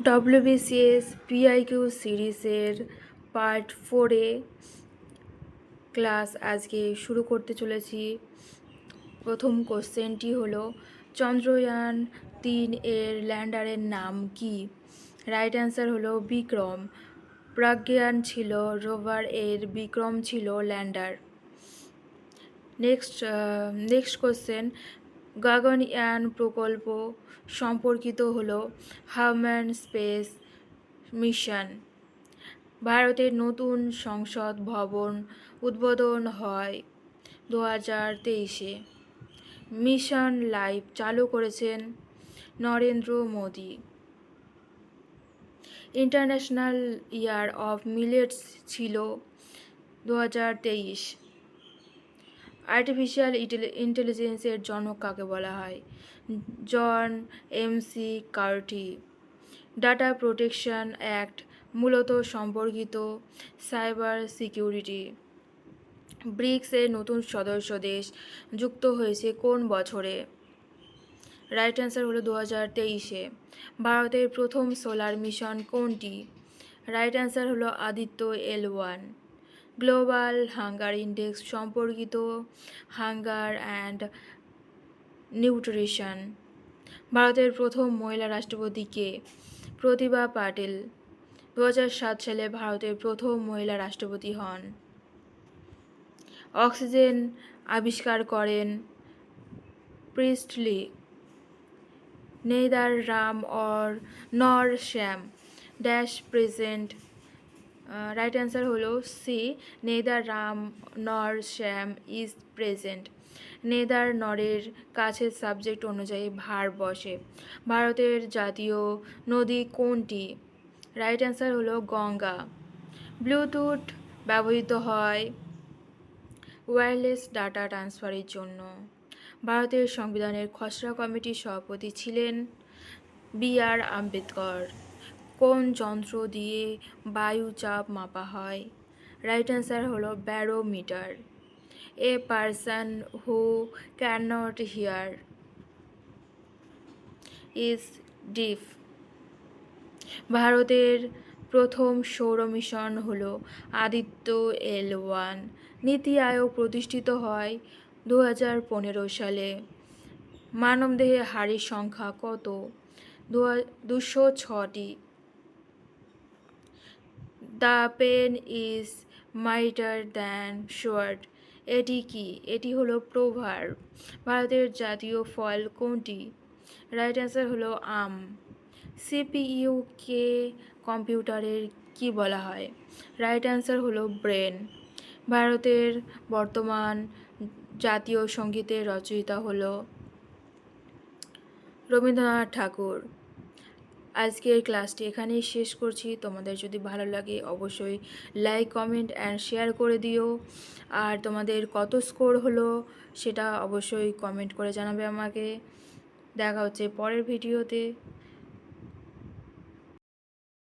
WBCS PIQ সিরিজের part 4-এ class আজকে শুরু করতে চলেছি। প্রথম কোশ্চেনটি হলো, চন্দ্রয়ান-3 এর ল্যান্ডারের নাম কি? রাইট অ্যান্সার হলো বিক্রম। প্রজ্ঞান ছিল রোভার, এর বিক্রম ছিল ল্যান্ডার। নেক্সট কোশ্চেন, গগনয়ান প্রকল্প সম্পর্কিত হলো হিউম্যান স্পেস মিশন। ভারতের নতুন সংসদ ভবন উদ্বোধন হয় 2023-এ। মিশন লাইফ চালু করেছেন Narendra Modi. International year of millets ছিল 2023। আর্টিফিশিয়াল ইন্টেলিজেন্সের জনক কাকে বলা হয়? John McCarthy. Data protection act মূলত সম্পর্কিত সাইবার সিকিউরিটি। ব্রিক্স-এর নতুন সদস্য দেশ যুক্ত হয়েছে কোন বছরে? রাইট অ্যান্সার হলো 2023-এ। ভারতের প্রথম সোলার মিশন কোনটি? রাইট অ্যান্সার হলো Aditya L1। Global hunger index সম্পর্কিত হাঙ্গার অ্যান্ড নিউট্রিশন। ভারতের প্রথম মহিলা রাষ্ট্রপতি কে? প্রতিভা পাটিল। 2007 সালে ভারতের প্রথম মহিলা রাষ্ট্রপতি হন। অক্সিজেন আবিষ্কার করেন প্রিস্টলি। নেইদার রাম অর নর শ্যাম ড্যাশ প্রেজেন্ট। রাইট অ্যান্সার হলো সি, নেইদার রাম নর শ্যাম ইজ প্রেজেন্ট। নেদার নরের কাছের সাবজেক্ট অনুযায়ী ভার বসে। ভারতের জাতীয় নদী কোনটি? রাইট অ্যান্সার হলো গঙ্গা। ব্লুটুথ ব্যবহৃত হয় ওয়্যারলেস ডাটা ট্রান্সফারের জন্য। ভারতের সংবিধানের খসড়া কমিটির সভাপতি ছিলেন B.R. আম্বেদকর। কোন যন্ত্র দিয়ে বায়ু চাপ মাপা হয়? রাইট অ্যান্সার হলো barometer. A person who cannot hear is deaf. ভারতের প্রথম সৌর মিশন হলো আদিত্য L1। নীতি আয়োগ প্রতিষ্ঠিত হয় 2015 সালে। মানবদেহে হাড়ের সংখ্যা কত? 206টি। The pen is mightier than sword, এটি কি? এটি হলো প্রোভার্ব। ভারতের জাতীয় ফল কোনটি? রাইট অ্যান্সার হলো আম। CPU কে কম্পিউটারের কি বলা হয়? রাইট অ্যান্সার হলো ব্রেন। ভারতের বর্তমান জাতীয় সঙ্গীতের রচয়িতা হলো রবীন্দ্রনাথ ঠাকুর। আজকের ক্লাসটি এখানেই শেষ করছি। তোমাদের যদি ভালো লাগে অবশ্যই লাইক, কমেন্ট অ্যান্ড শেয়ার করে দিও। আর তোমাদের কত স্কোর হলো সেটা অবশ্যই কমেন্ট করে জানাবে আমাকে। দেখা হচ্ছে পরের ভিডিওতে।